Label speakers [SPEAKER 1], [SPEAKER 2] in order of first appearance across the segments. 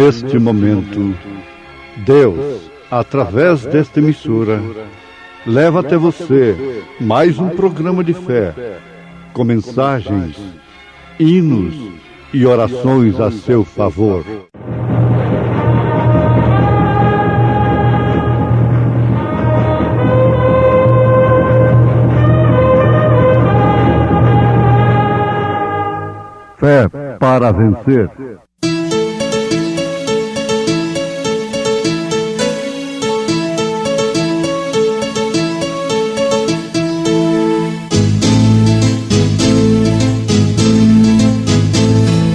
[SPEAKER 1] neste momento, Deus, através desta emissora, leva até você mais um programa de fé, com mensagens, hinos e orações a seu favor. Fé para vencer.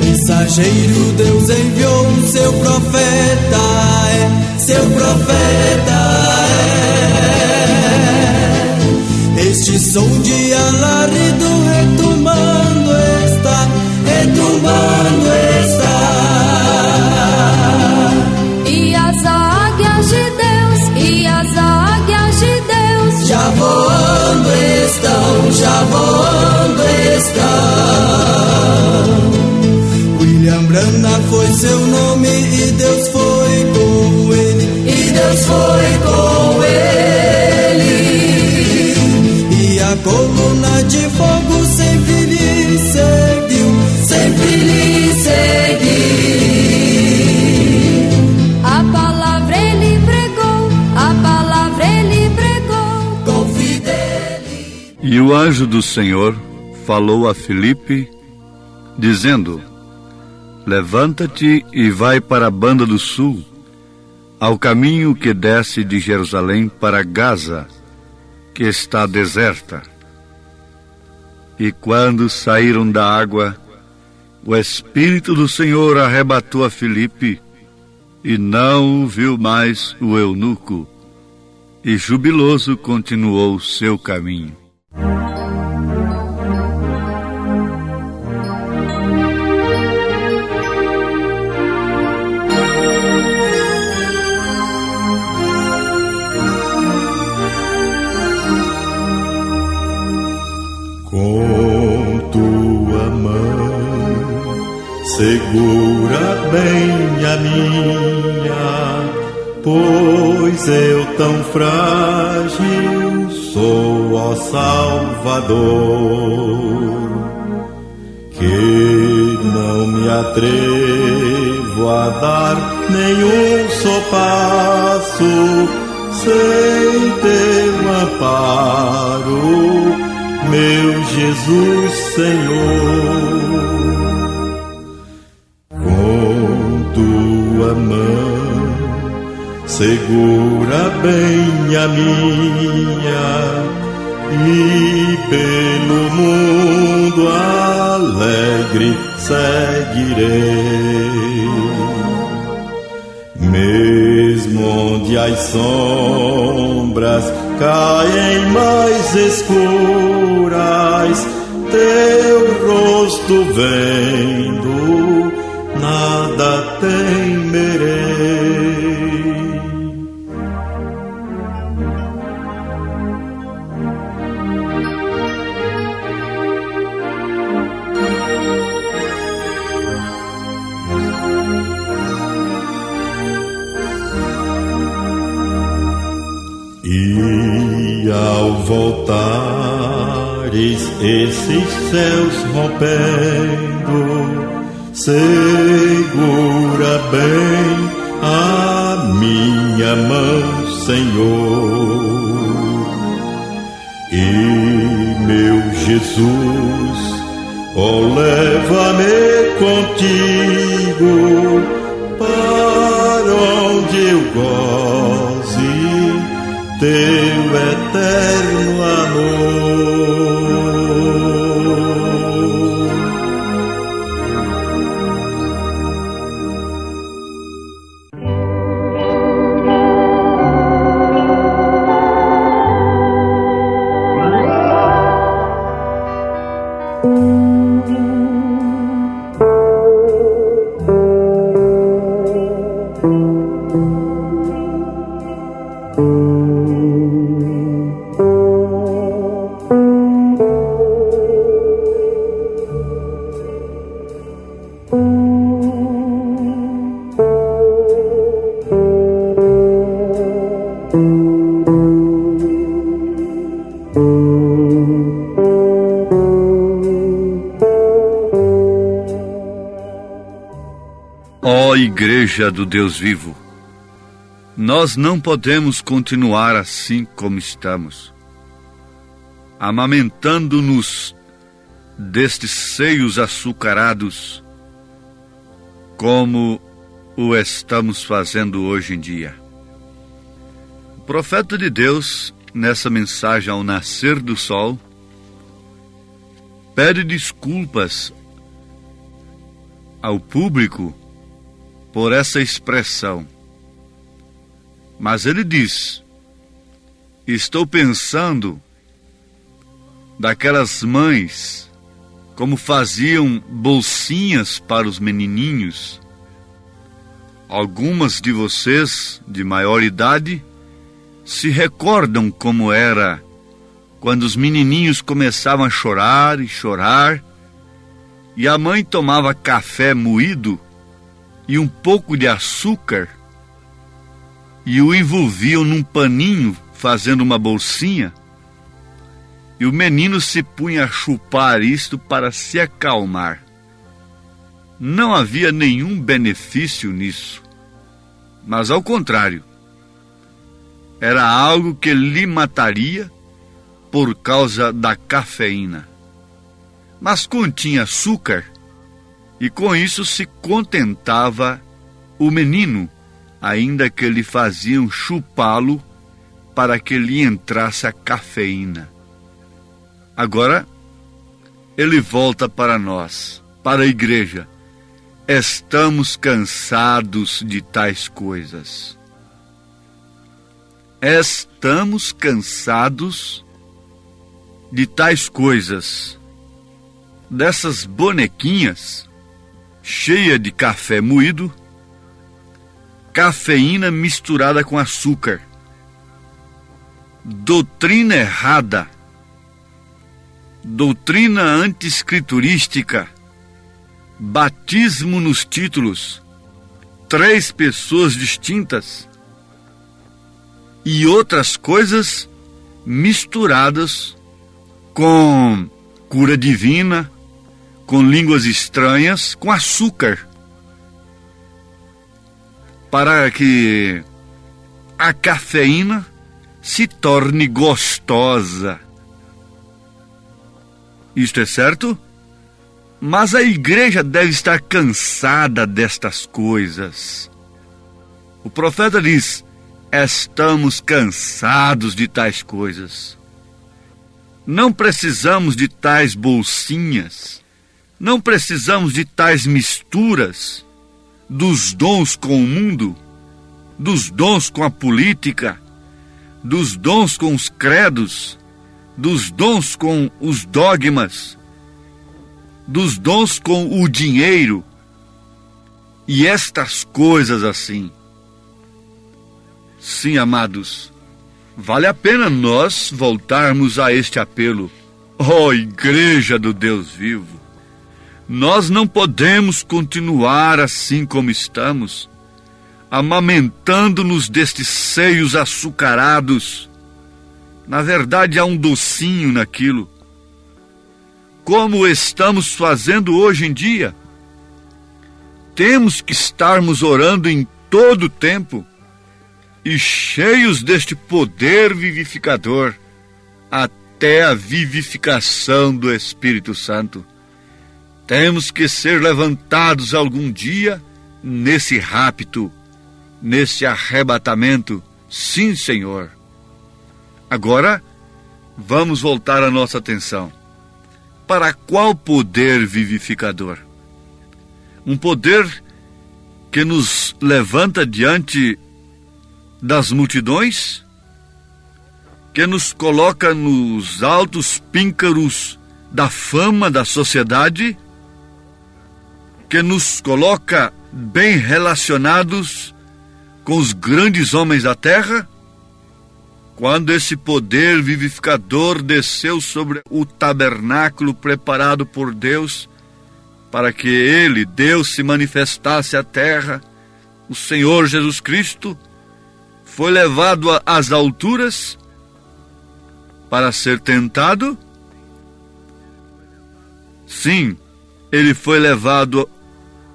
[SPEAKER 2] Mensageiro, Deus enviou o seu profeta, seu profeta. Este som de alarido retumbando está, retumbando está.
[SPEAKER 3] E as águias de Deus, e as águias de Deus,
[SPEAKER 2] já voando estão, já voando estão. William Branham foi seu nome e Deus foi com ele, e Deus foi com ele. E a coluna de fogo sempre lhe seguiu, sempre lhe seguiu.
[SPEAKER 3] A palavra ele pregou, a palavra ele pregou
[SPEAKER 2] com fidelidade.
[SPEAKER 1] E o anjo do Senhor falou a Filipe, dizendo: levanta-te e vai para a banda do sul, ao caminho que desce de Jerusalém para Gaza, que está deserta. E quando saíram da água, o Espírito do Senhor arrebatou a Filipe, e não o viu mais o eunuco, e jubiloso continuou seu caminho.
[SPEAKER 4] Com tua mão segura bem a minha, pois eu tão frágil sou, ó Salvador, que não me atrevo a dar nenhum só passo sem teu amparo, meu Jesus Senhor. Com tua mão segura bem a minha, e pelo mundo alegre seguirei. Mesmo onde as sombras caem mais escuras, teu rosto vendo, nada temerei. E ao voltares esses céus rompendo, segura bem a minha mão, Senhor. E meu Jesus, ó, leva-me contigo para onde eu goze teu eterno amor.
[SPEAKER 1] Igreja do Deus vivo, nós não podemos continuar assim como estamos, amamentando-nos destes seios açucarados, como o estamos fazendo hoje em dia. O profeta de Deus, nessa mensagem ao nascer do sol, pede desculpas ao público por essa expressão. Mas ele diz: estou pensando daquelas mães, como faziam bolsinhas para os menininhos. Algumas de vocês, de maior idade, se recordam como era quando os menininhos começavam a chorar e chorar, e a mãe tomava café moído e um pouco de açúcar e o envolviam num paninho, fazendo uma bolsinha, e o menino se punha a chupar isto para se acalmar. Não havia nenhum benefício nisso, mas ao contrário, era algo que lhe mataria por causa da cafeína. Mas continha açúcar, e com isso se contentava o menino, ainda que lhe faziam chupá-lo para que lhe entrasse a cafeína. Agora, ele volta para nós, para a igreja. Estamos cansados de tais coisas. Estamos cansados de tais coisas, dessas bonequinhas cheias de café moído, cafeína misturada com açúcar, doutrina errada, doutrina anti-escriturística, batismo nos títulos, 3 pessoas distintas e outras coisas misturadas com cura divina, com línguas estranhas, com açúcar, para que a cafeína se torne gostosa. Isto é certo? Mas a igreja deve estar cansada destas coisas. O profeta diz: estamos cansados de tais coisas. Não precisamos de tais bolsinhas, não precisamos de tais misturas dos dons com o mundo, dos dons com a política, dos dons com os credos, dos dons com os dogmas, dos dons com o dinheiro e estas coisas assim. Sim, amados, vale a pena nós voltarmos a este apelo. Ó Igreja do Deus vivo, nós não podemos continuar assim como estamos, amamentando-nos destes seios açucarados. Na verdade, há um docinho naquilo. Como estamos fazendo hoje em dia? Temos que estarmos orando em todo o tempo e cheios deste poder vivificador, até a vivificação do Espírito Santo. Temos que ser levantados algum dia nesse rapto, nesse arrebatamento. Sim, Senhor. Agora, vamos voltar a nossa atenção. Para qual poder vivificador? Um poder que nos levanta diante das multidões, que nos coloca nos altos píncaros da fama da sociedade, que nos coloca bem relacionados com os grandes homens da terra. Quando esse poder vivificador desceu sobre o tabernáculo preparado por Deus, para que ele, Deus, se manifestasse à terra, o Senhor Jesus Cristo foi levado às alturas para ser tentado? Sim, ele foi levado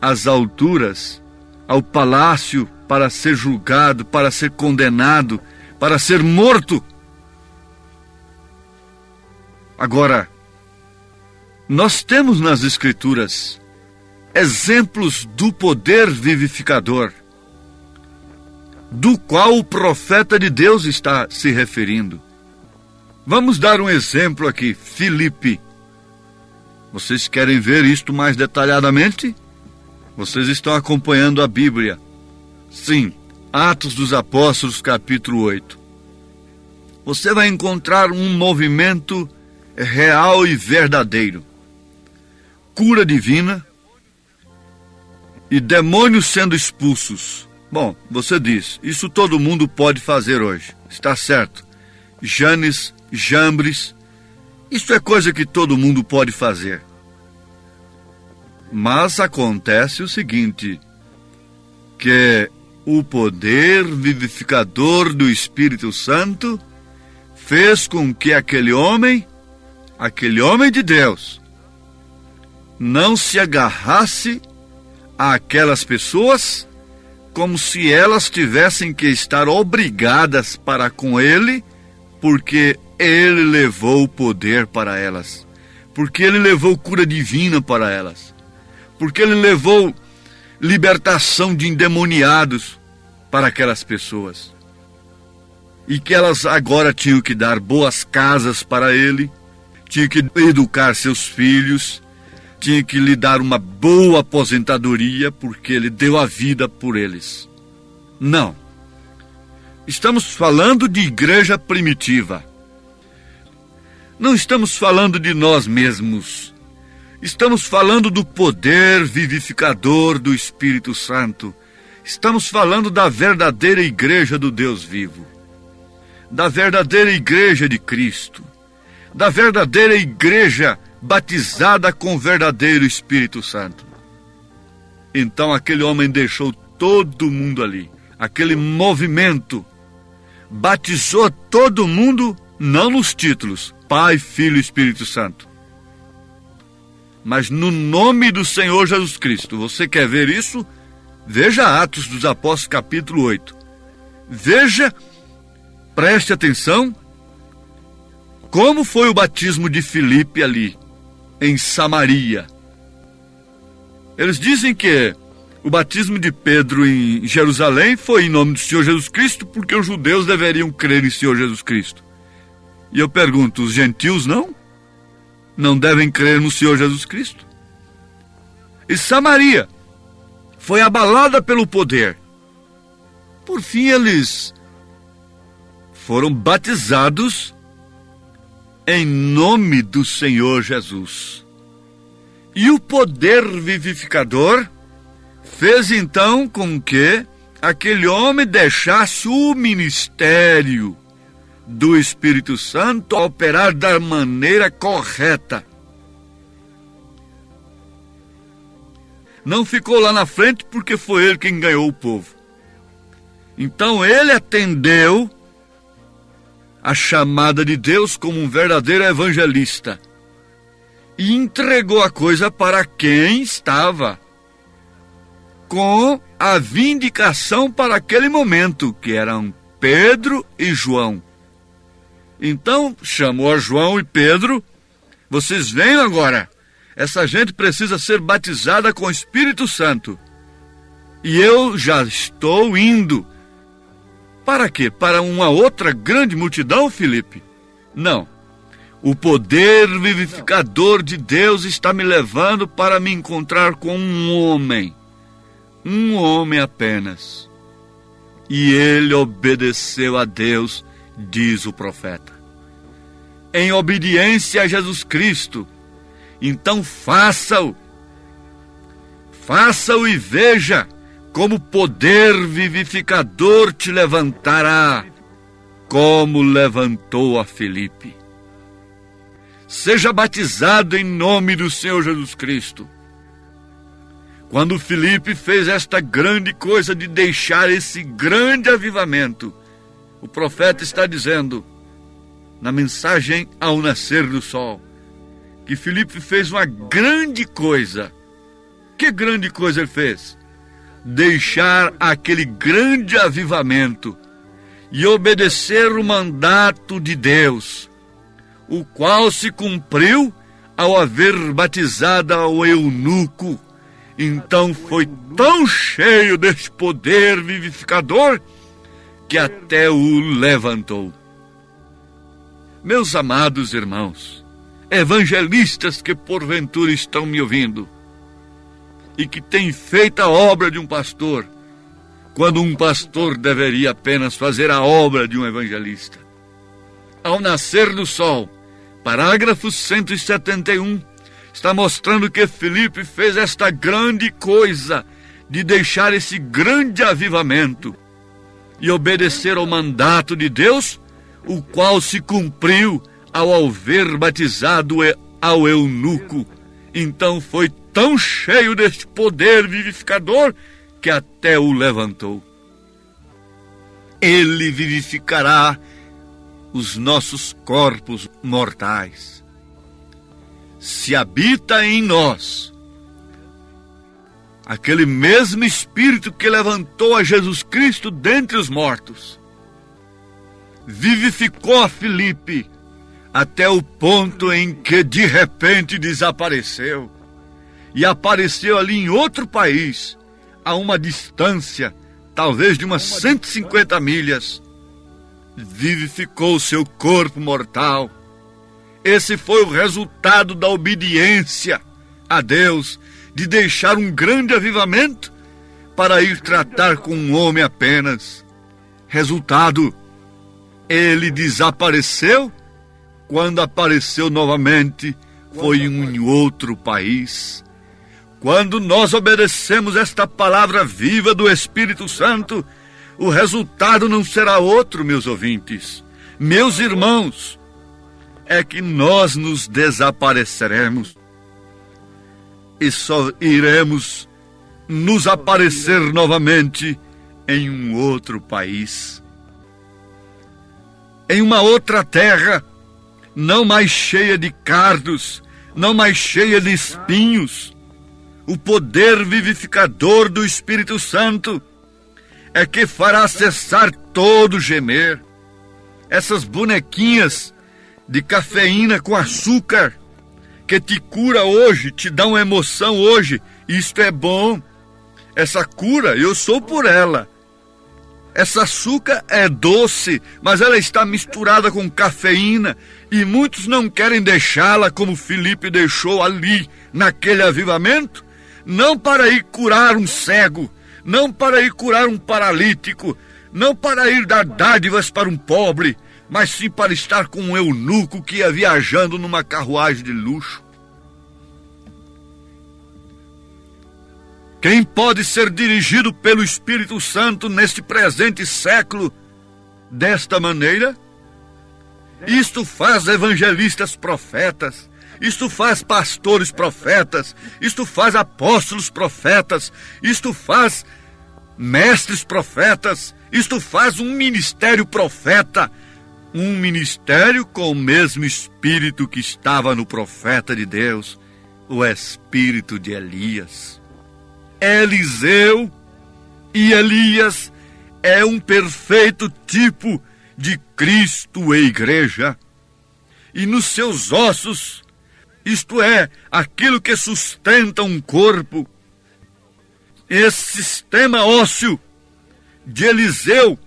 [SPEAKER 1] às alturas ao palácio para ser julgado, para ser condenado, para ser morto. Agora, nós temos nas Escrituras exemplos do poder vivificador, do qual o profeta de Deus está se referindo. Vamos dar um exemplo aqui, Filipe. Vocês querem ver isto mais detalhadamente? Vocês estão acompanhando a Bíblia. Sim, Atos dos Apóstolos, capítulo 8. Você vai encontrar um movimento real e verdadeiro. Cura divina e demônios sendo expulsos. Bom, você diz, isso todo mundo pode fazer hoje. Está certo. Janes, Jambres, isso é coisa que todo mundo pode fazer. Mas acontece o seguinte, que o poder vivificador do Espírito Santo fez com que aquele homem de Deus, não se agarrasse àquelas pessoas como se elas tivessem que estar obrigadas para com ele, porque ele levou o poder para elas, porque ele levou cura divina para elas, porque ele levou libertação de endemoniados para aquelas pessoas, e que elas agora tinham que dar boas casas para ele, tinham que educar seus filhos, tinha que lhe dar uma boa aposentadoria, porque ele deu a vida por eles. Não. Estamos falando de igreja primitiva. Não estamos falando de nós mesmos. Estamos falando do poder vivificador do Espírito Santo. Estamos falando da verdadeira igreja do Deus vivo. Da verdadeira igreja de Cristo. Da verdadeira igreja batizada com o verdadeiro Espírito Santo. Então aquele homem deixou todo mundo ali. Aquele movimento batizou todo mundo, não nos títulos, Pai, Filho e Espírito Santo, mas no nome do Senhor Jesus Cristo. Você quer ver isso? Veja Atos dos Apóstolos, capítulo 8. Veja, preste atenção, como foi o batismo de Filipe ali, em Samaria. Eles dizem que o batismo de Pedro em Jerusalém foi em nome do Senhor Jesus Cristo, porque os judeus deveriam crer em Senhor Jesus Cristo. E eu pergunto, os gentios não? Não devem crer no Senhor Jesus Cristo? E Samaria foi abalada pelo poder. Por fim, eles foram batizados em nome do Senhor Jesus. E o poder vivificador fez então com que aquele homem deixasse o ministério do Espírito Santo a operar da maneira correta. Não ficou lá na frente porque foi ele quem ganhou o povo. Então ele atendeu a chamada de Deus como um verdadeiro evangelista e entregou a coisa para quem estava com a vindicação para aquele momento, que eram Pedro e João. Então chamou a João e Pedro: vocês venham agora, essa gente precisa ser batizada com o Espírito Santo, e eu já estou indo. Para quê? Para uma outra grande multidão, Filipe? Não. O poder vivificador de Deus está me levando para me encontrar com um homem apenas. E ele obedeceu a Deus, diz o profeta, em obediência a Jesus Cristo. Então faça-o e veja como o poder vivificador te levantará, como levantou a Filipe. Seja batizado em nome do Senhor Jesus Cristo. Quando Filipe fez esta grande coisa de deixar esse grande avivamento, o profeta está dizendo, na mensagem ao nascer do sol, que Filipe fez uma grande coisa. Que grande coisa ele fez? deixar aquele grande avivamento e obedecer o mandato de Deus, o qual se cumpriu ao haver batizado ao eunuco. Então foi tão cheio deste poder vivificador que até o levantou. Meus amados irmãos, evangelistas que porventura estão me ouvindo e que têm feito a obra de um pastor, quando um pastor deveria apenas fazer a obra de um evangelista. Ao nascer do sol, parágrafo 171, está mostrando que Filipe fez esta grande coisa de deixar esse grande avivamento e obedecer ao mandato de Deus, o qual se cumpriu ao haver batizado ao eunuco. Então foi tão cheio deste poder vivificador que até o levantou. Ele vivificará os nossos corpos mortais. Se habita em nós aquele mesmo Espírito que levantou a Jesus Cristo dentre os mortos, vivificou a Filipe até o ponto em que de repente desapareceu e apareceu ali em outro país, a uma distância talvez de umas 150 milhas. Vivificou o seu corpo mortal. Esse foi o resultado da obediência a Deus, de deixar um grande avivamento para ir tratar com um homem apenas. Resultado, ele desapareceu. Quando apareceu novamente, foi em outro país. Quando nós obedecemos esta palavra viva do Espírito Santo, o resultado não será outro, meus ouvintes, meus irmãos, é que nós nos desapareceremos e só iremos nos aparecer novamente em um outro país, em uma outra terra, não mais cheia de cardos, não mais cheia de espinhos. O poder vivificador do Espírito Santo é que fará cessar todo gemer. Essas bonequinhas de cafeína com açúcar que te cura hoje, te dá uma emoção hoje, isto é bom. Essa cura, eu sou por ela. Essa açúcar é doce, mas ela está misturada com cafeína e muitos não querem deixá-la como Filipe deixou ali, naquele avivamento, não para ir curar um cego, não para ir curar um paralítico, não para ir dar dádivas para um pobre, mas sim para estar com um eunuco que ia viajando numa carruagem de luxo. Quem pode ser dirigido pelo Espírito Santo neste presente século desta maneira? Isto faz evangelistas profetas, isto faz pastores profetas, isto faz apóstolos profetas, isto faz mestres profetas, isto faz um ministério profeta, um ministério com o mesmo Espírito que estava no profeta de Deus, o Espírito de Elias. Eliseu e Elias é um perfeito tipo de Cristo e igreja. E nos seus ossos, isto é, aquilo que sustenta um corpo, esse sistema ósseo de Eliseu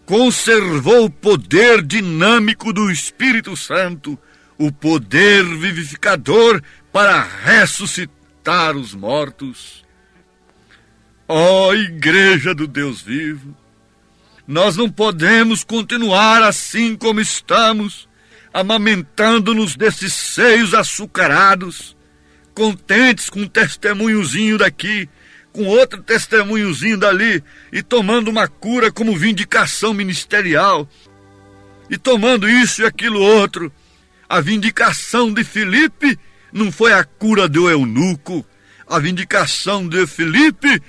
[SPEAKER 1] conservou o poder dinâmico do Espírito Santo, o poder vivificador para ressuscitar os mortos. Ó Igreja do Deus vivo, nós não podemos continuar assim como estamos, amamentando-nos desses seios açucarados, contentes com um testemunhozinho daqui, com outro testemunhozinho dali, e tomando uma cura como vindicação ministerial, e tomando isso e aquilo outro. A vindicação de Filipe não foi a cura do eunuco, a vindicação de Filipe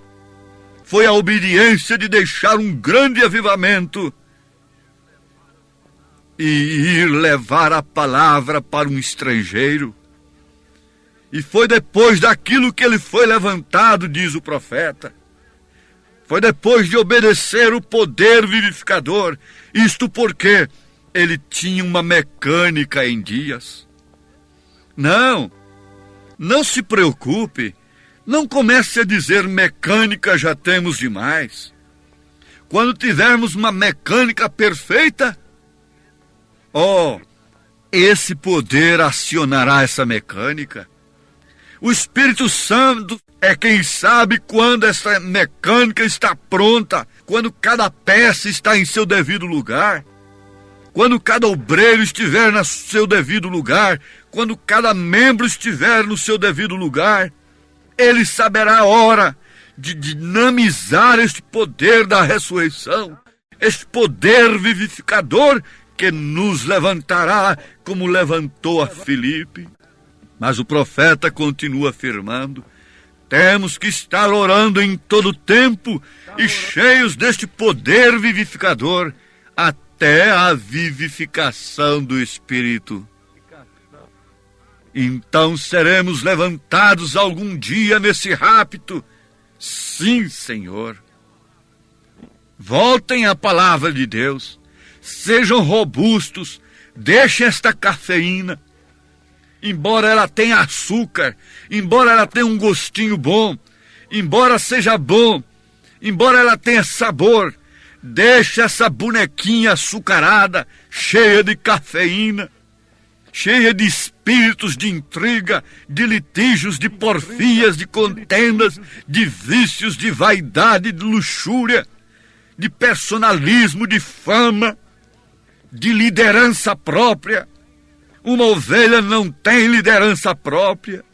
[SPEAKER 1] foi a obediência de deixar um grande avivamento e ir levar a palavra para um estrangeiro. E foi depois daquilo que ele foi levantado, diz o profeta. Foi depois de obedecer o poder vivificador. Isto porque ele tinha uma mecânica em dias. Não se preocupe. Não comece a dizer mecânica já temos demais. Quando tivermos uma mecânica perfeita, esse poder acionará essa mecânica. O Espírito Santo é quem sabe quando essa mecânica está pronta, quando cada peça está em seu devido lugar, quando cada obreiro estiver no seu devido lugar, quando cada membro estiver no seu devido lugar. Ele saberá a hora de dinamizar este poder da ressurreição, este poder vivificador que nos levantará como levantou a Filipe. Mas o profeta continua afirmando: temos que estar orando em todo tempo e cheios deste poder vivificador até a vivificação do Espírito. Então seremos levantados algum dia nesse rapto. Sim, Senhor. Voltem à palavra de Deus. Sejam robustos. Deixem esta cafeína. Embora ela tenha açúcar, embora ela tenha um gostinho bom, embora seja bom, embora ela tenha sabor, deixe essa bonequinha açucarada, cheia de cafeína, cheia de espíritos de intriga, de litígios, de porfias, de contendas, de vícios, de vaidade, de luxúria, de personalismo, de fama, de liderança própria. Uma ovelha não tem liderança própria.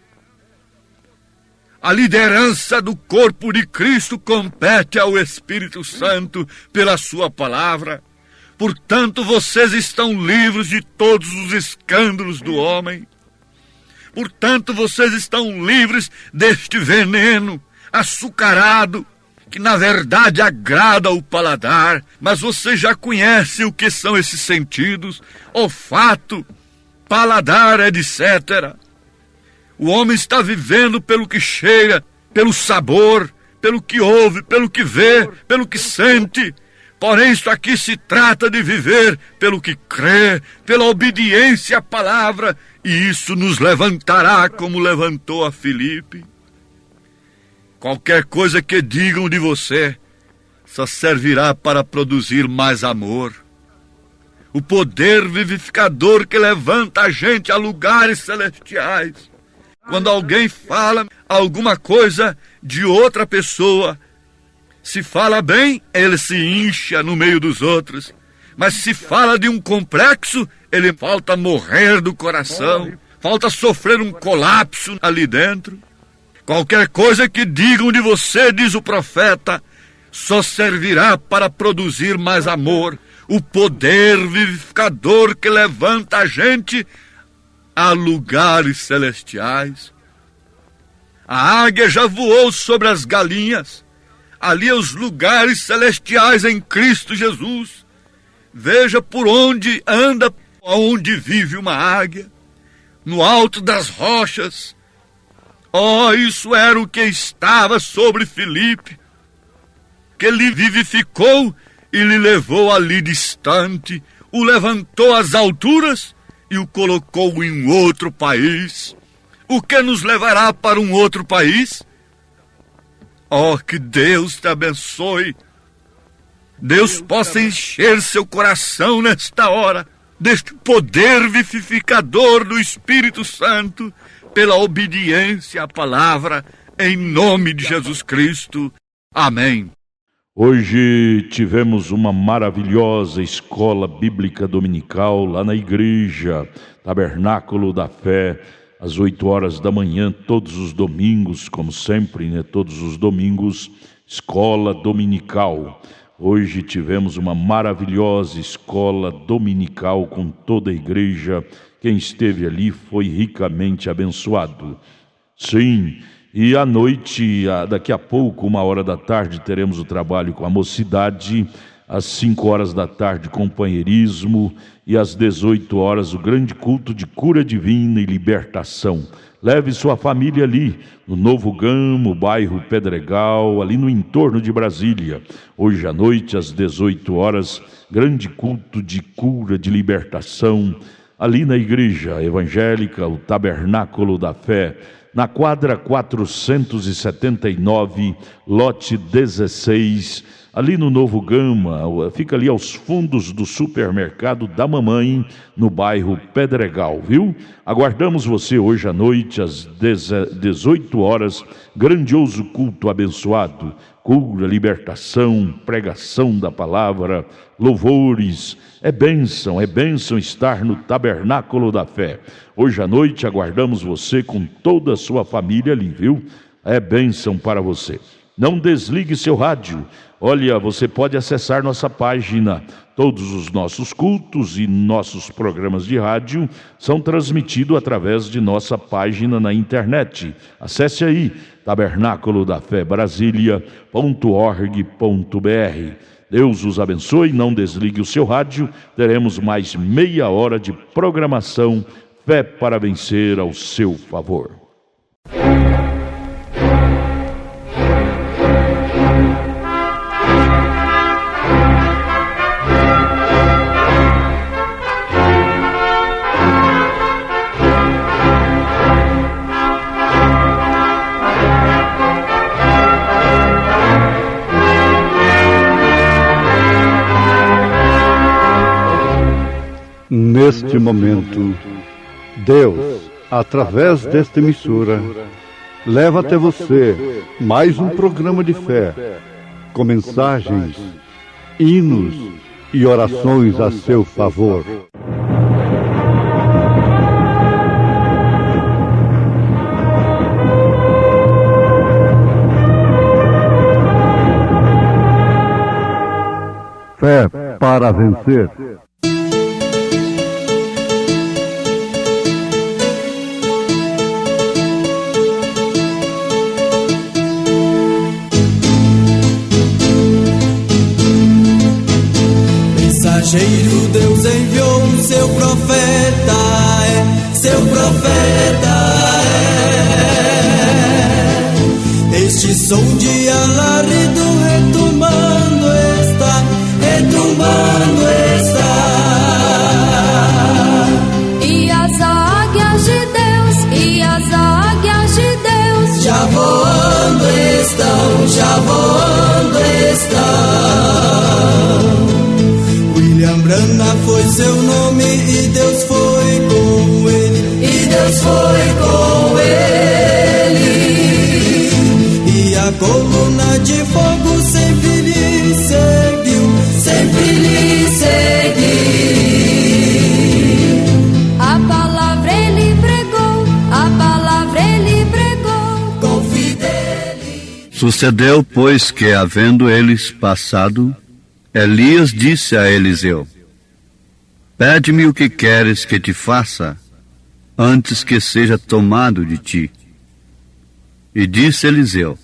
[SPEAKER 1] A liderança do corpo de Cristo compete ao Espírito Santo pela sua palavra. Portanto, vocês estão livres de todos os escândalos do homem. Portanto, vocês estão livres deste veneno açucarado, que na verdade agrada ao paladar, mas você já conhece o que são esses sentidos: olfato, paladar, etc. O homem está vivendo pelo que cheira, pelo sabor, pelo que ouve, pelo que vê, pelo que sente. Porém, isto aqui se trata de viver pelo que crê, pela obediência à palavra, e isso nos levantará como levantou a Filipe. Qualquer coisa que digam de você só servirá para produzir mais amor. O poder vivificador que levanta a gente a lugares celestiais. Quando alguém fala alguma coisa de outra pessoa, se fala bem, ele se incha no meio dos outros. Mas se fala de um complexo, ele falta morrer do coração, falta sofrer um colapso ali dentro. Qualquer coisa que digam de você, diz o profeta, só servirá para produzir mais amor. O poder vivificador que levanta a gente a lugares celestiais. A águia já voou sobre as galinhas. Ali os lugares celestiais em Cristo Jesus. Veja por onde anda, onde vive uma águia. No alto das rochas. Isso era o que estava sobre Filipe, que lhe vivificou e lhe levou ali distante, o levantou às alturas e o colocou em um outro país. O que nos levará para um outro país? Que Deus te abençoe. Deus possa encher seu coração nesta hora deste poder vivificador do Espírito Santo pela obediência à palavra, em nome de Jesus Cristo. Amém.
[SPEAKER 5] Hoje tivemos uma maravilhosa escola bíblica dominical lá na igreja Tabernáculo da Fé, às 8 horas da manhã, todos os domingos, como sempre, todos os domingos, escola dominical. Hoje tivemos uma maravilhosa escola dominical com toda a igreja. Quem esteve ali foi ricamente abençoado. Sim, e à noite, daqui a pouco, 1 hora da tarde, teremos o trabalho com a mocidade, às 5 horas da tarde, companheirismo, e às 18 horas, o grande culto de cura divina e libertação. Leve sua família ali, no Novo Gamo, bairro Pedregal, ali no entorno de Brasília. Hoje à noite, às 18 horas, grande culto de cura, de libertação, ali na igreja evangélica, o Tabernáculo da Fé, na quadra 479, lote 16, ali no Novo Gama, fica ali aos fundos do supermercado da mamãe, no bairro Pedregal, viu? Aguardamos você hoje à noite, às 18 horas, grandioso culto abençoado, cura, libertação, pregação da palavra, louvores. É bênção estar no Tabernáculo da Fé. Hoje à noite aguardamos você com toda a sua família ali, viu? É bênção para você. Não desligue seu rádio. Olha, você pode acessar nossa página. Todos os nossos cultos e nossos programas de rádio são transmitidos através de nossa página na internet. Acesse aí, tabernaculodafebrasilia.org.br. Deus os abençoe, não desligue o seu rádio. Teremos mais meia hora de programação. Fé para vencer ao seu favor.
[SPEAKER 1] Neste momento, Deus, através desta emissora, leva até você mais um programa de fé, com mensagens, hinos e orações a seu favor. Fé para vencer.
[SPEAKER 2] Mensageiro Deus enviou seu profeta, seu profeta é. Este som de alarido retumbando está, retumbando está.
[SPEAKER 3] E as águias de Deus, e as águias de Deus
[SPEAKER 2] já voando estão, já voando estão. William Branham foi seu nome e Deus foi com ele, e Deus foi com ele. E a coluna de fogo sempre lhe seguiu, sempre lhe seguiu.
[SPEAKER 3] A palavra ele pregou, a palavra ele pregou
[SPEAKER 2] com fidelidade.
[SPEAKER 1] Sucedeu, pois, que, havendo eles passado, Elias disse a Eliseu: Pede-me o que queres que te faça, antes que seja tomado de ti. E disse Eliseu: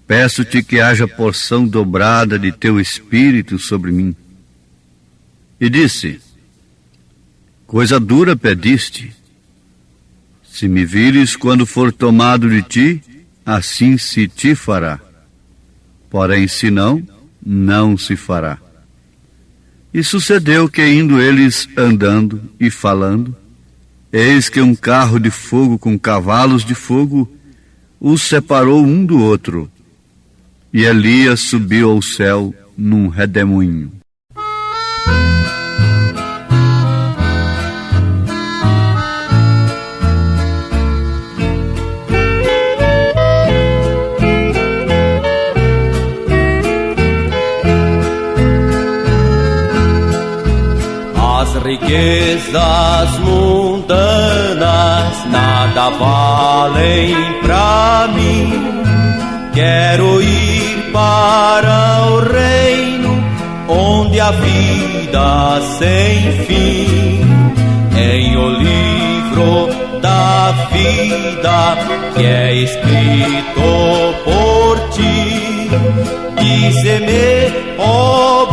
[SPEAKER 1] Peço-te que haja porção dobrada de teu espírito sobre mim. E disse: Coisa dura pediste. Se me vires quando for tomado de ti, assim se te fará. Porém, se não, não se fará. E sucedeu que, indo eles andando e falando, eis que um carro de fogo com cavalos de fogo os separou um do outro, e Elias subiu ao céu num redemoinho.
[SPEAKER 6] As riquezas mundanas nada valem pra mim. Quero ir para o reino onde a vida sem fim. Em o livro da vida que é escrito por ti, dize-me, ó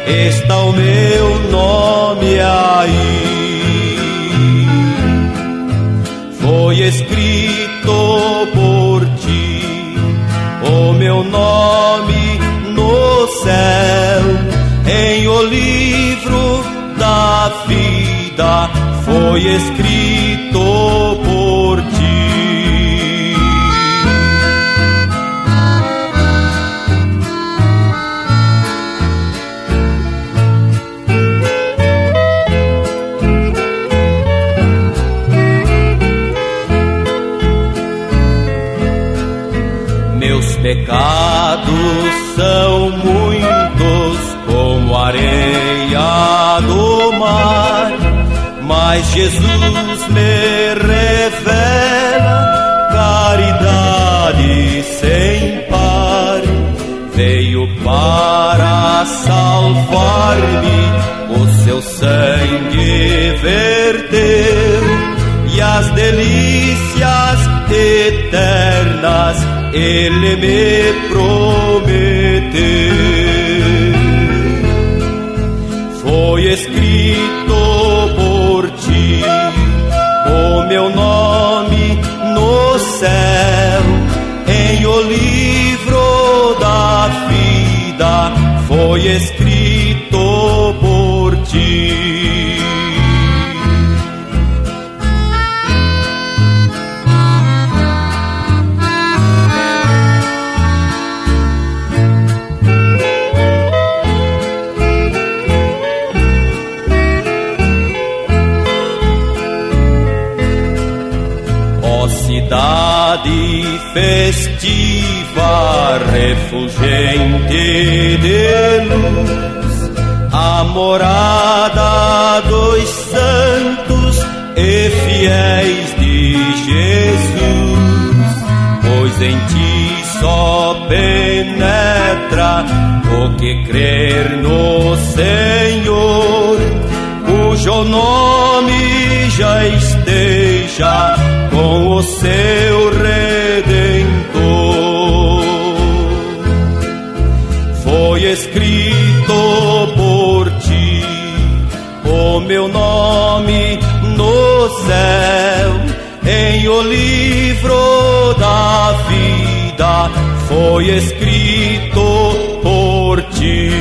[SPEAKER 6] está o meu nome aí. Foi escrito por ti o meu nome no céu, em o livro da vida foi escrito por ti. Meus pecados são muitos como a areia do mar, mas Jesus me revela caridade sem par. Veio para salvar-me, o seu sangue verteu, e as delícias eternas Ele me prometeu. Foi escrito por ti o meu nome no céu, em o livro da vida foi escrito por ti. Cidade festiva, refulgente de luz, a morada dos santos e fiéis de Jesus, pois em ti só penetra o que crer no Senhor, cujo nome já esteja com o seu Redentor. Foi escrito por ti o meu nome no céu, em o livro da vida foi escrito por ti.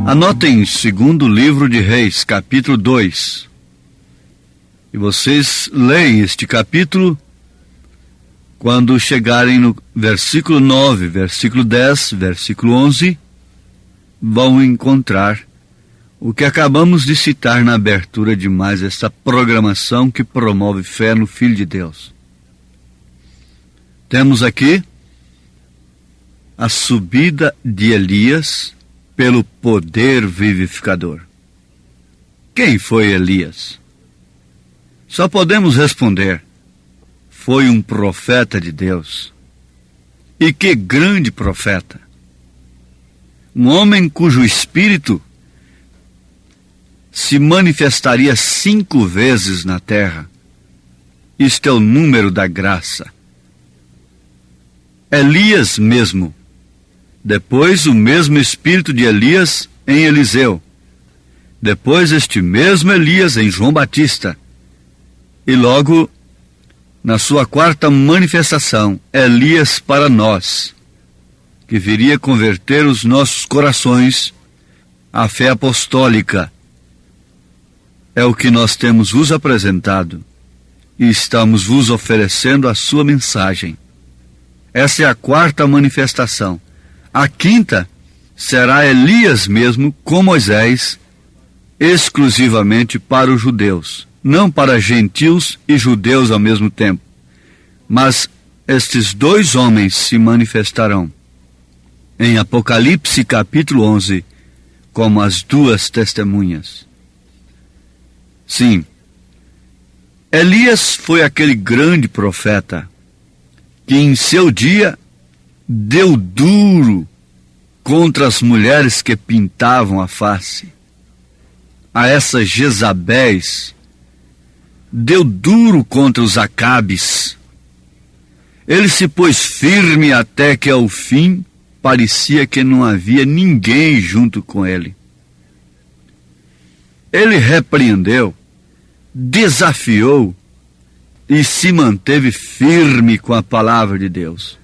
[SPEAKER 1] Anotem 2º livro de Reis, capítulo 2. E vocês leem este capítulo quando chegarem no versículo 9, versículo 10, versículo 11, vão encontrar o que acabamos de citar na abertura de mais esta programação que promove fé no Filho de Deus. Temos aqui a subida de Elias pelo poder vivificador. Quem foi Elias? Só podemos responder: foi um profeta de Deus. E que grande profeta! Um homem cujo espírito se manifestaria 5 vezes na terra. Isto é o número da graça. Elias mesmo. Depois o mesmo espírito de Elias em Eliseu. Depois este mesmo Elias em João Batista. E logo, na sua 4ª manifestação, Elias para nós, que viria converter os nossos corações à fé apostólica. É o que nós temos vos apresentado e estamos vos oferecendo a sua mensagem. Essa é a 4ª manifestação. A 5ª será Elias mesmo com Moisés, exclusivamente para os judeus, não para gentios e judeus ao mesmo tempo. Mas estes 2 homens se manifestarão em Apocalipse capítulo 11 como as 2 testemunhas. Sim, Elias foi aquele grande profeta que em seu dia deu duro contra as mulheres que pintavam a face. A essas Jezabéis, deu duro contra os Acabes. Ele se pôs firme até que ao fim parecia que não havia ninguém junto com ele. Ele repreendeu, desafiou e se manteve firme com a palavra de Deus.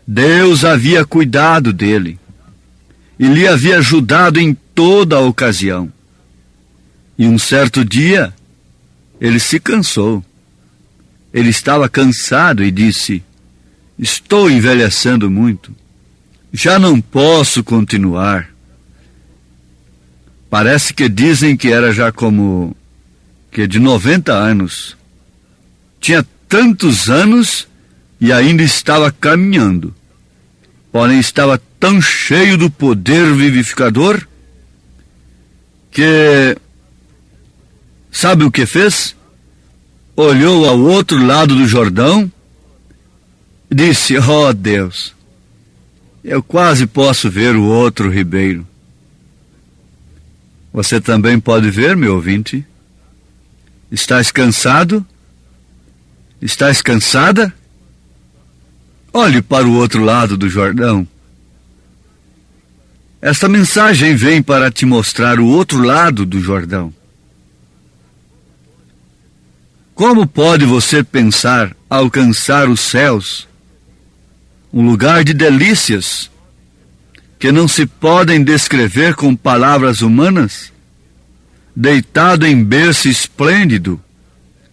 [SPEAKER 1] Deus havia cuidado dele e lhe havia ajudado em toda a ocasião. E um certo dia, ele se cansou. Ele estava cansado e disse: estou envelhecendo muito, já não posso continuar. Parece que dizem que era já como que de 90 anos. Tinha tantos anos e ainda estava caminhando. Porém, estava tão cheio do poder vivificador que, sabe o que fez? Olhou ao outro lado do Jordão e disse: ó Deus, eu quase posso ver o outro ribeiro. Você também pode ver, meu ouvinte? Estás cansado? Estás cansada? Olhe para o outro lado do Jordão. Esta mensagem vem para te mostrar o outro lado do Jordão. Como pode você pensar alcançar os céus, um lugar de delícias que não se podem descrever com palavras humanas, deitado em berço esplêndido,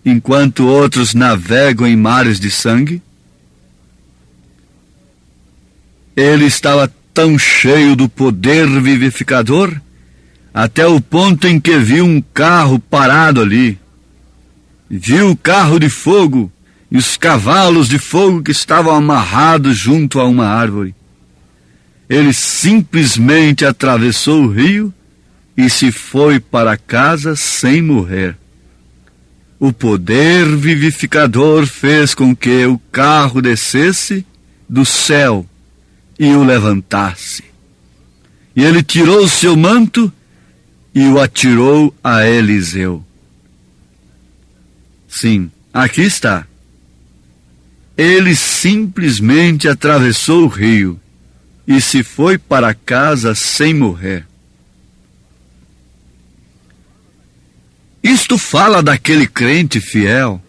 [SPEAKER 1] enquanto outros navegam em mares de sangue? Ele estava tão cheio do poder vivificador, até o ponto em que viu um carro parado ali. Viu o carro de fogo e os cavalos de fogo que estavam amarrados junto a uma árvore. Ele simplesmente atravessou o rio e se foi para casa sem morrer. O poder vivificador fez com que o carro descesse do céu e o levantasse. E ele tirou o seu manto e o atirou a Eliseu. Sim, aqui está. Ele simplesmente atravessou o rio e se foi para casa sem morrer. Isto fala daquele crente fiel.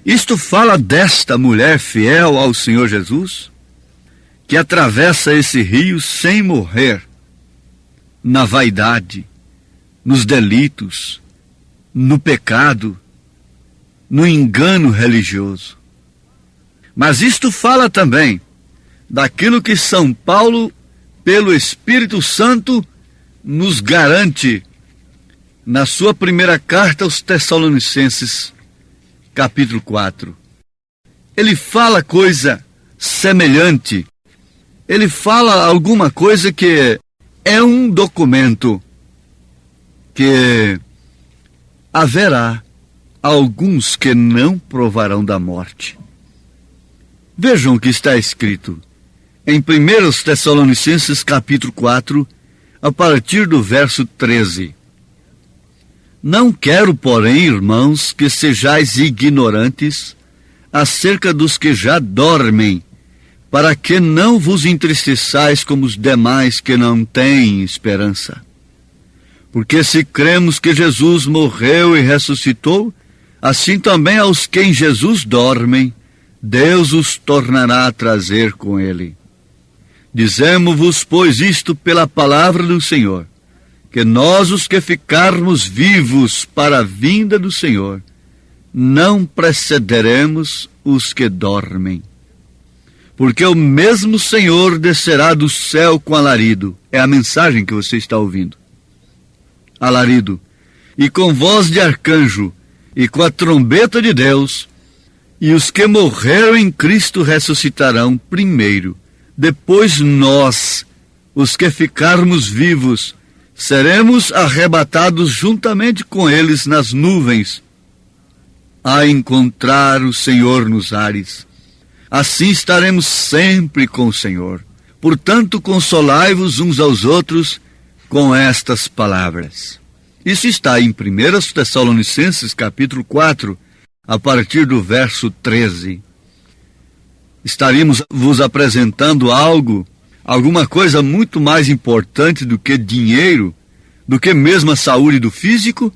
[SPEAKER 1] Isto fala desta mulher fiel ao Senhor Jesus, que atravessa esse rio sem morrer, na vaidade, nos delitos, no pecado, no engano religioso. Mas isto fala também daquilo que São Paulo, pelo Espírito Santo, nos garante na sua primeira carta aos Tessalonicenses, capítulo 4. Ele fala coisa semelhante. Ele fala alguma coisa que é um documento que haverá alguns que não provarão da morte. Vejam o que está escrito em 1 Tessalonicenses capítulo 4, a partir do verso 13. Não quero, porém, irmãos, que sejais ignorantes acerca dos que já dormem, para que não vos entristeçais como os demais que não têm esperança. Porque se cremos que Jesus morreu e ressuscitou, assim também aos que em Jesus dormem, Deus os tornará a trazer com ele. Dizemo-vos, pois, isto pela palavra do Senhor, que nós, os que ficarmos vivos para a vinda do Senhor, não precederemos os que dormem. Porque o mesmo Senhor descerá do céu com alarido. É a mensagem que você está ouvindo. Alarido. E com voz de arcanjo, e com a trombeta de Deus, e os que morreram em Cristo ressuscitarão primeiro. Depois nós, os que ficarmos vivos, seremos arrebatados juntamente com eles nas nuvens, a encontrar o Senhor nos ares. Assim estaremos sempre com o Senhor. Portanto, consolai-vos uns aos outros com estas palavras. Isso está em 1 Tessalonicenses, capítulo 4, a partir do verso 13. Estaríamos vos apresentando alguma coisa muito mais importante do que dinheiro, do que mesmo a saúde do físico?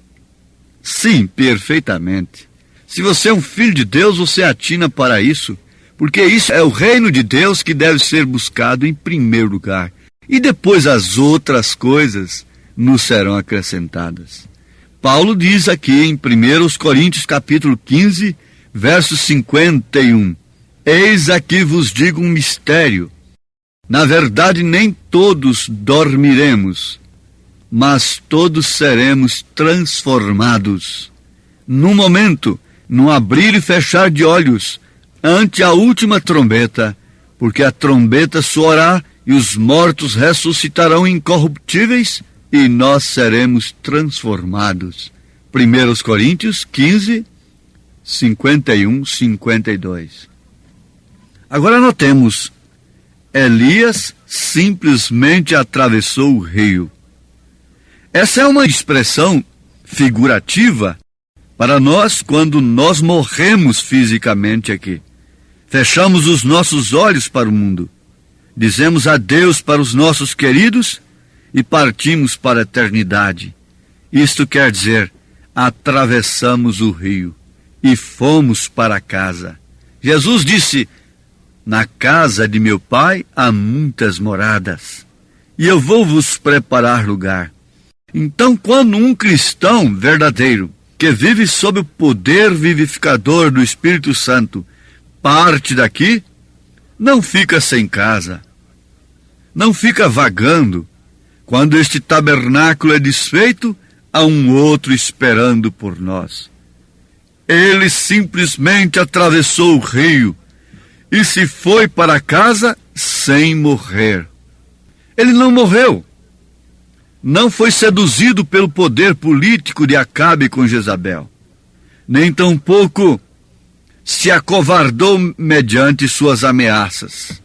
[SPEAKER 1] Sim, perfeitamente. Se você é um filho de Deus, você atina para isso, porque isso é o reino de Deus que deve ser buscado em primeiro lugar. E depois as outras coisas nos serão acrescentadas. Paulo diz aqui em 1 Coríntios capítulo 15, verso 51, eis aqui vos digo um mistério. Na verdade, nem todos dormiremos, mas todos seremos transformados. Num momento, num abrir e fechar de olhos, ante a última trombeta, porque a trombeta soará e os mortos ressuscitarão incorruptíveis e nós seremos transformados. 1 Coríntios 15, 51, 52. Agora notemos, Elias simplesmente atravessou o rio. Essa é uma expressão figurativa para nós quando nós morremos fisicamente aqui. Fechamos os nossos olhos para o mundo, dizemos adeus para os nossos queridos e partimos para a eternidade. Isto quer dizer, atravessamos o rio e fomos para casa. Jesus disse, na casa de meu Pai há muitas moradas, e eu vou vos preparar lugar. Então, quando um cristão verdadeiro, que vive sob o poder vivificador do Espírito Santo, parte daqui, não fica sem casa, não fica vagando. Quando este tabernáculo é desfeito, há um outro esperando por nós. Ele simplesmente atravessou o rio e se foi para casa sem morrer. Ele não morreu. Não foi seduzido pelo poder político de Acabe com Jezabel. Nem tampouco se acovardou mediante suas ameaças.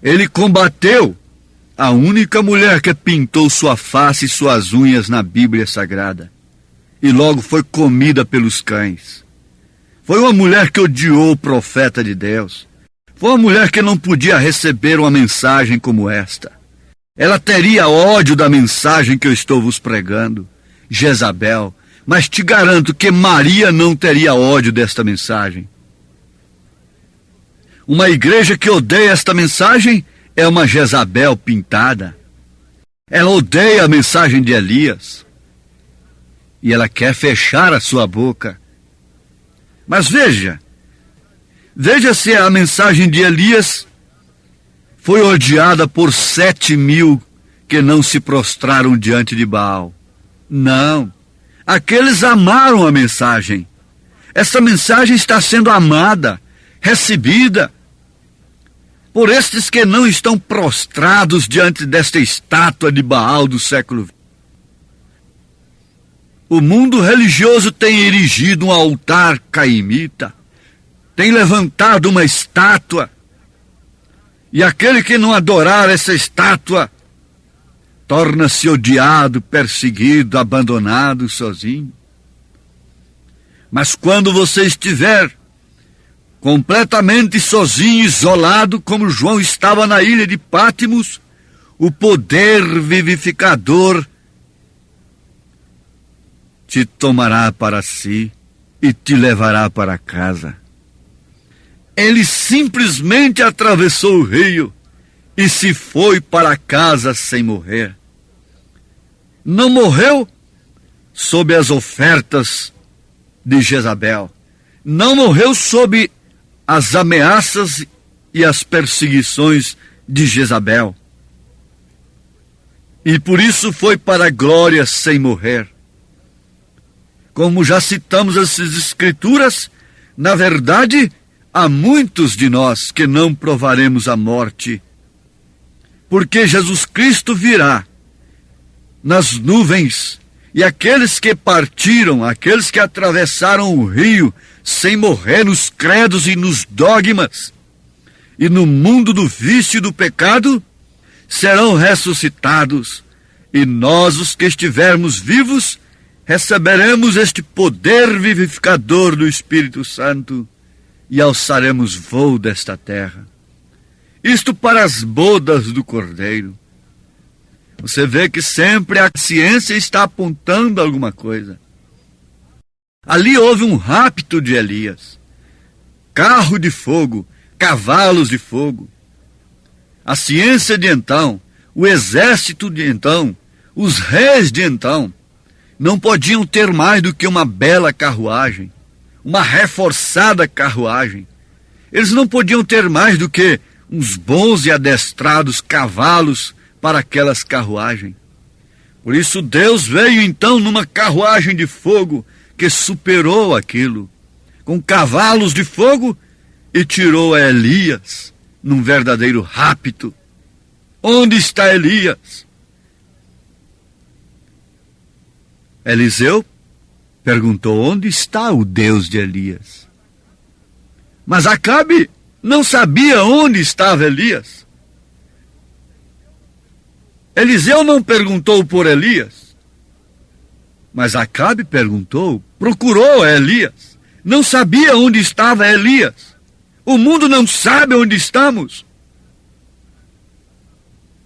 [SPEAKER 1] Ele combateu a única mulher que pintou sua face e suas unhas na Bíblia Sagrada. E logo foi comida pelos cães. Foi uma mulher que odiou o profeta de Deus. Foi uma mulher que não podia receber uma mensagem como esta. Ela teria ódio da mensagem que eu estou vos pregando, Jezabel. Mas te garanto que Maria não teria ódio desta mensagem. Uma igreja que odeia esta mensagem é uma Jezabel pintada. Ela odeia a mensagem de Elias. E ela quer fechar a sua boca. Mas veja se a mensagem de Elias foi odiada por 7.000 que não se prostraram diante de Baal. Não. Aqueles amaram a mensagem. Essa mensagem está sendo amada, recebida por estes que não estão prostrados diante desta estátua de Baal do século XX. O mundo religioso tem erigido um altar caimita, tem levantado uma estátua, e aquele que não adorar essa estátua torna-se odiado, perseguido, abandonado, sozinho. Mas quando você estiver completamente sozinho, isolado, como João estava na ilha de Pátimos, o poder vivificador te tomará para si e te levará para casa. Ele simplesmente atravessou o rio e se foi para casa sem morrer. Não morreu sob as ofertas de Jezabel. Não morreu sob as ameaças e as perseguições de Jezabel. E por isso foi para a glória sem morrer. Como já citamos essas escrituras, na verdade, há muitos de nós que não provaremos a morte, porque Jesus Cristo virá nas nuvens, e aqueles que partiram, aqueles que atravessaram o rio sem morrer nos credos e nos dogmas, e no mundo do vício e do pecado, serão ressuscitados, e nós, os que estivermos vivos, receberemos este poder vivificador do Espírito Santo e alçaremos voo desta terra. Isto para as bodas do Cordeiro. Você vê que sempre a ciência está apontando alguma coisa. Ali houve um rapto de Elias. Carro de fogo, cavalos de fogo. A ciência de então, o exército de então, os reis de então, não podiam ter mais do que uma bela carruagem, uma reforçada carruagem. Eles não podiam ter mais do que uns bons e adestrados cavalos para aquelas carruagens. Por isso Deus veio então numa carruagem de fogo que superou aquilo, com cavalos de fogo, e tirou a Elias num verdadeiro rapto. Onde está Elias? Eliseu perguntou: onde está o Deus de Elias? Mas Acabe não sabia onde estava Elias. Eliseu não perguntou por Elias, mas Acabe perguntou, procurou Elias. Não sabia onde estava Elias. O mundo não sabe onde estamos.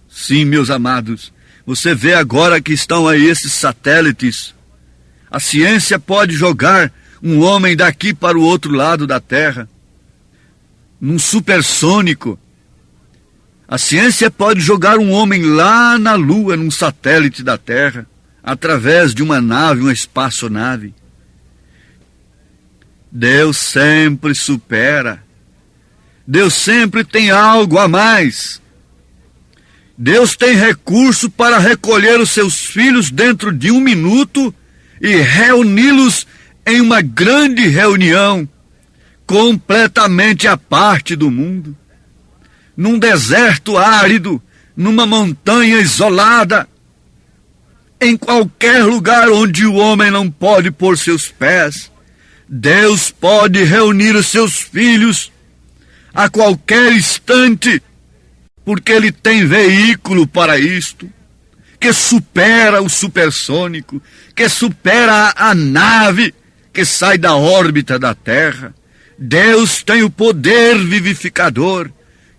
[SPEAKER 1] Sim, meus amados, você vê agora que estão aí esses satélites. A ciência pode jogar um homem daqui para o outro lado da Terra, num supersônico. A ciência pode jogar um homem lá na Lua, num satélite da Terra, através de uma nave, uma espaçonave. Deus sempre supera. Deus sempre tem algo a mais. Deus tem recurso para recolher os seus filhos dentro de 1 minuto e reuni-los em uma grande reunião, completamente à parte do mundo, num deserto árido, numa montanha isolada, em qualquer lugar onde o homem não pode pôr seus pés. Deus pode reunir os seus filhos a qualquer instante, porque Ele tem veículo para isto, que supera o supersônico, que supera a nave que sai da órbita da Terra. Deus tem o poder vivificador,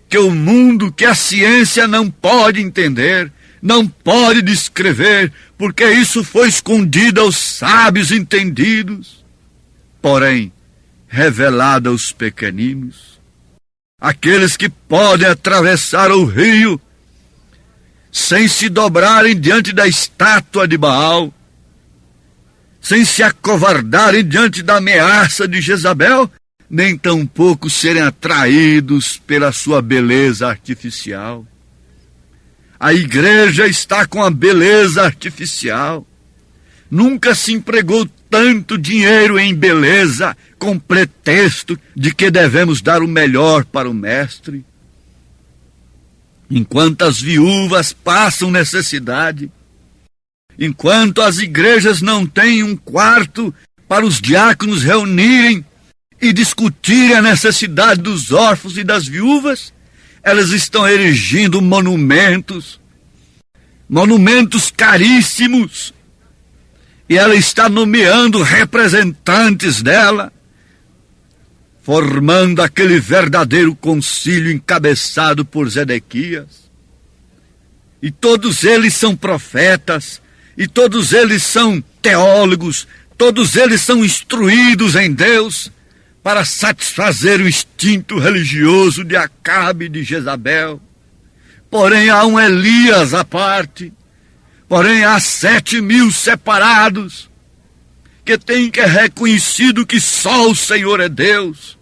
[SPEAKER 1] que o mundo, que a ciência não pode entender, não pode descrever, porque isso foi escondido aos sábios entendidos, porém revelado aos pequeninos. Aqueles que podem atravessar o rio sem se dobrarem diante da estátua de Baal, sem se acovardarem diante da ameaça de Jezabel, nem tampouco serem atraídos pela sua beleza artificial. A igreja está com a beleza artificial. Nunca se empregou tanto dinheiro em beleza, com pretexto de que devemos dar o melhor para o mestre. Enquanto as viúvas passam necessidade, enquanto as igrejas não têm um quarto para os diáconos reunirem e discutirem a necessidade dos órfãos e das viúvas, elas estão erigindo monumentos caríssimos, e ela está nomeando representantes dela, formando aquele verdadeiro concílio encabeçado por Zedequias. E todos eles são profetas, e todos eles são teólogos, todos eles são instruídos em Deus para satisfazer o instinto religioso de Acabe e de Jezabel. Porém há um Elias à parte, porém há 7.000 separados, que têm que reconhecido que só o Senhor é Deus.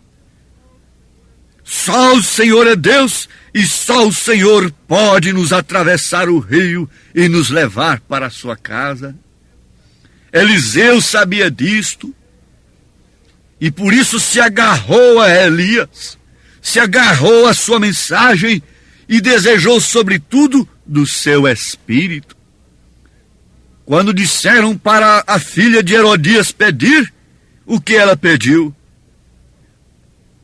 [SPEAKER 1] Só o Senhor é Deus, e só o Senhor pode nos atravessar o rio e nos levar para a sua casa. Eliseu sabia disto, e por isso se agarrou a Elias, se agarrou à sua mensagem e desejou sobretudo do seu espírito. Quando disseram para a filha de Herodias pedir, o que ela pediu?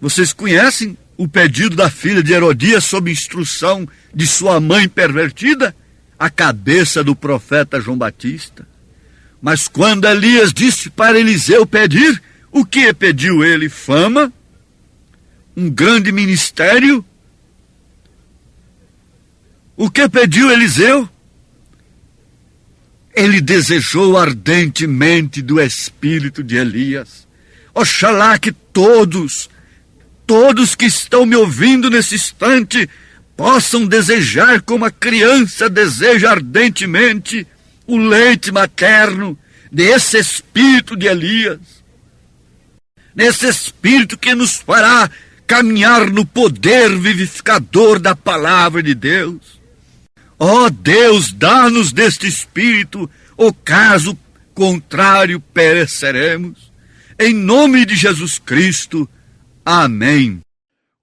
[SPEAKER 1] Vocês conhecem o pedido da filha de Herodias sob instrução de sua mãe pervertida? A cabeça do profeta João Batista. Mas quando Elias disse para Eliseu pedir, o que pediu ele? Fama? Um grande ministério? O que pediu Eliseu? Ele desejou ardentemente do espírito de Elias. Oxalá que todos que estão me ouvindo nesse instante, possam desejar como a criança deseja ardentemente o leite materno desse espírito de Elias. Nesse espírito que nos fará caminhar no poder vivificador da palavra de Deus. Ó Deus, dá-nos deste espírito, ou caso contrário pereceremos. Em nome de Jesus Cristo. Amém.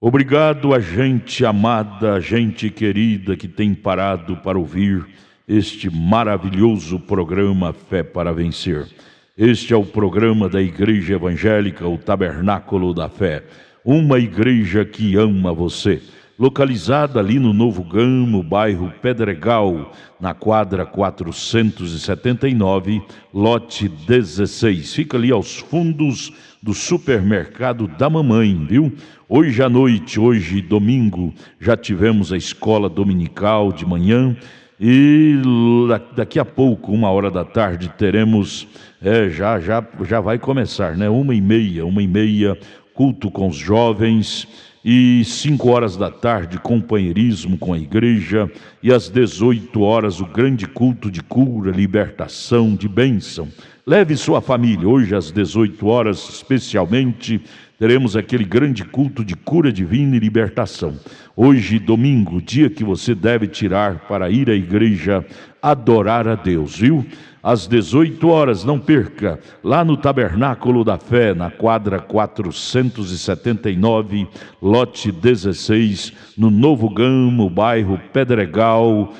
[SPEAKER 5] Obrigado a gente amada, a gente querida que tem parado para ouvir este maravilhoso programa Fé para Vencer. Este é o programa da Igreja Evangélica, o Tabernáculo da Fé. Uma igreja que ama você. Localizada ali no Novo Gamo, bairro Pedregal, na quadra 479, lote 16. Fica ali aos fundos do supermercado da mamãe, viu? Hoje à noite, hoje domingo, já tivemos a escola dominical de manhã e daqui a pouco, 1h da tarde, teremos, já vai começar, né? 1h30, culto com os jovens. E 5h da tarde, companheirismo com a igreja. E às 18h, o grande culto de cura, libertação, de bênção. Leve sua família. Hoje às 18h, especialmente, teremos aquele grande culto de cura divina e libertação. Hoje, domingo, dia que você deve tirar para ir à igreja adorar a Deus, viu? Às 18h, não perca, lá no Tabernáculo da Fé, na quadra 479, lote 16, no Novo Gamo, bairro Pedregal,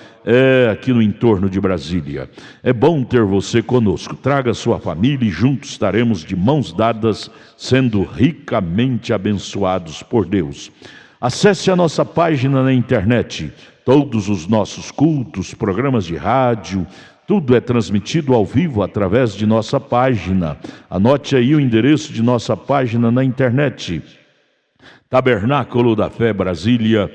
[SPEAKER 5] aqui no entorno de Brasília. É bom ter você conosco. Traga sua família e juntos estaremos de mãos dadas, sendo ricamente abençoados por Deus. Acesse a nossa página na internet. Todos os nossos cultos, programas de rádio, tudo é transmitido ao vivo através de nossa página. Anote aí o endereço de nossa página na internet. Tabernáculo da Fé Brasília.org.br.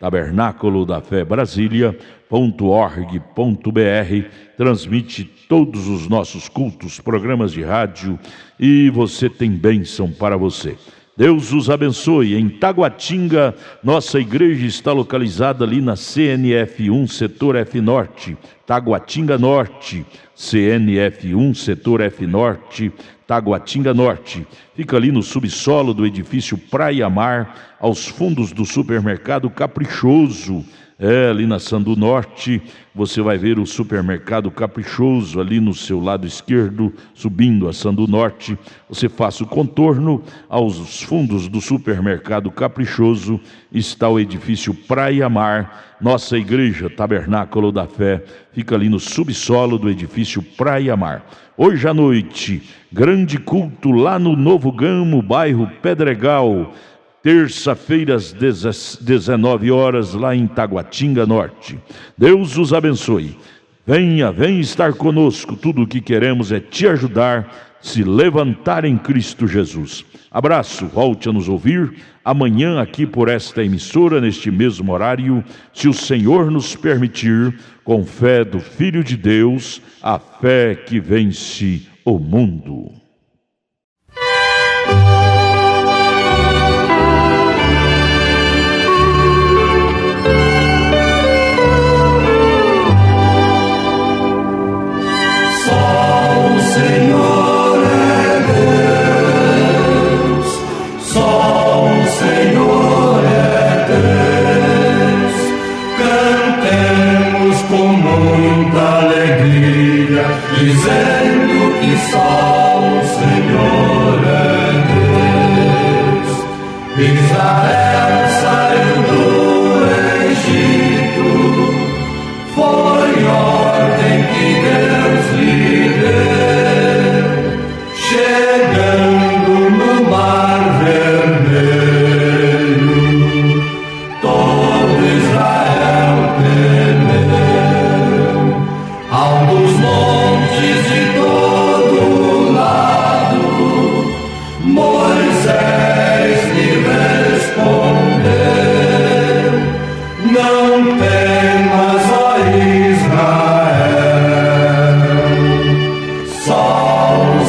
[SPEAKER 5] Tabernáculo da Fé Brasília.org.br. Transmite todos os nossos cultos, programas de rádio, e você tem bênção para você. Deus os abençoe. Em Taguatinga, nossa igreja está localizada ali na CNF1, setor F Norte, Taguatinga Norte, CNF1, setor F Norte, Taguatinga Norte. Fica ali no subsolo do edifício Praia Mar, aos fundos do supermercado Caprichoso. Ali na Sandu Norte, você vai ver o supermercado Caprichoso ali no seu lado esquerdo, subindo a Sandu Norte. Você faça o contorno, aos fundos do supermercado Caprichoso está o edifício Praia Mar. Nossa igreja Tabernáculo da Fé fica ali no subsolo do edifício Praia Mar. Hoje à noite, grande culto lá no Novo Gamo, bairro Pedregal. Terça-feira às 19h, lá em Taguatinga Norte. Deus os abençoe. Venha estar conosco. Tudo o que queremos é te ajudar, se levantar em Cristo Jesus. Abraço, volte a nos ouvir amanhã aqui por esta emissora, neste mesmo horário, se o Senhor nos permitir, com fé do Filho de Deus, a fé que vence o mundo.
[SPEAKER 2] Dizendo que só o Senhor é Deus. Israel saiu do Egito, foi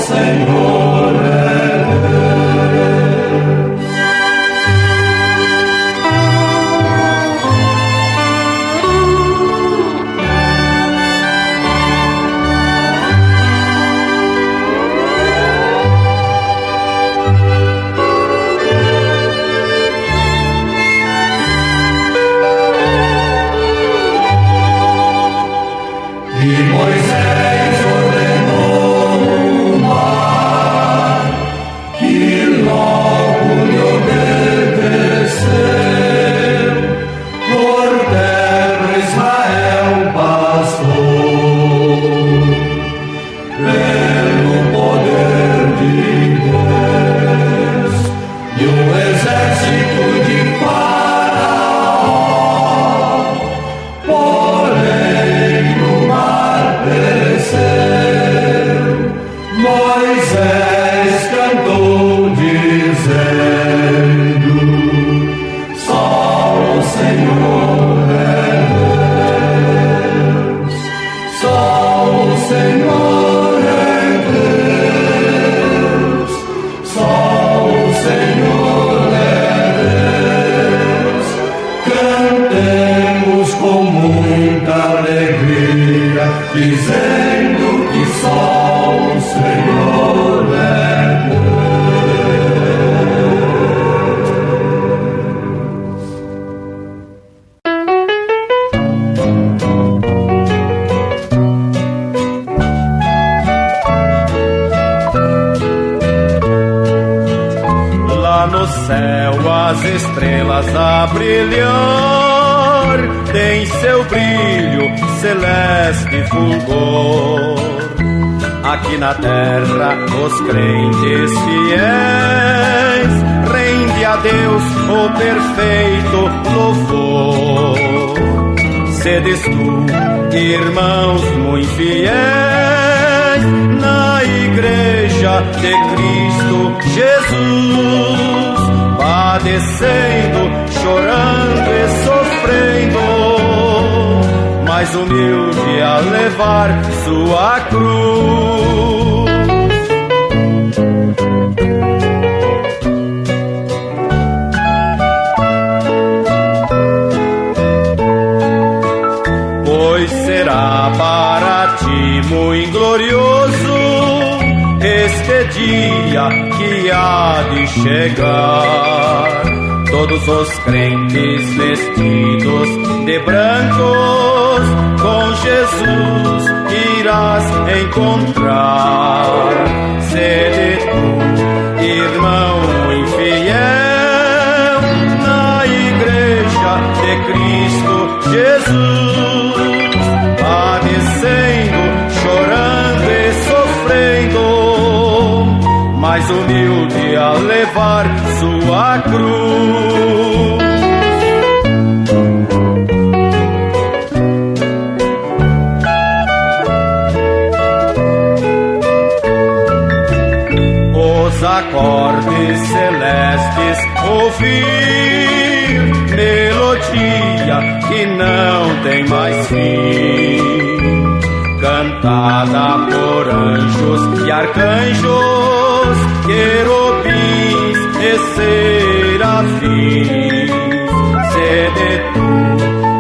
[SPEAKER 4] Senhor é
[SPEAKER 2] dizendo que só o Senhor é
[SPEAKER 6] Deus. Lá no céu as estrelas a brilhar tem seu brilho celeste fulgor. Aqui na terra os crentes fiéis rende a Deus o perfeito louvor. Sedes tu, irmãos muito fiéis, na igreja de Cristo Jesus, padecendo, chorando e sofrendo, mais humilde a levar sua cruz. Pois será para ti muito glorioso este dia que há de chegar. Todos os crentes vestidos de brancos com Jesus irás encontrar. Sede tu, irmão infiel, na igreja de Cristo Jesus, padecendo, chorando e sofrendo, mais humilde a levar sua cruz. Os acordes celestes ouvir, melodia que não tem mais fim, cantada por anjos e arcanjos, querubins e serafins. Sede tu,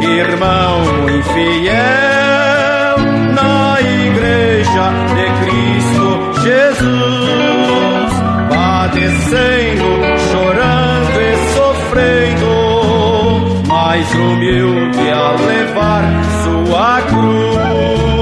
[SPEAKER 6] irmão infiel, na igreja de Cristo Jesus, padecendo, chorando e sofrendo, mais humilde a levar sua cruz.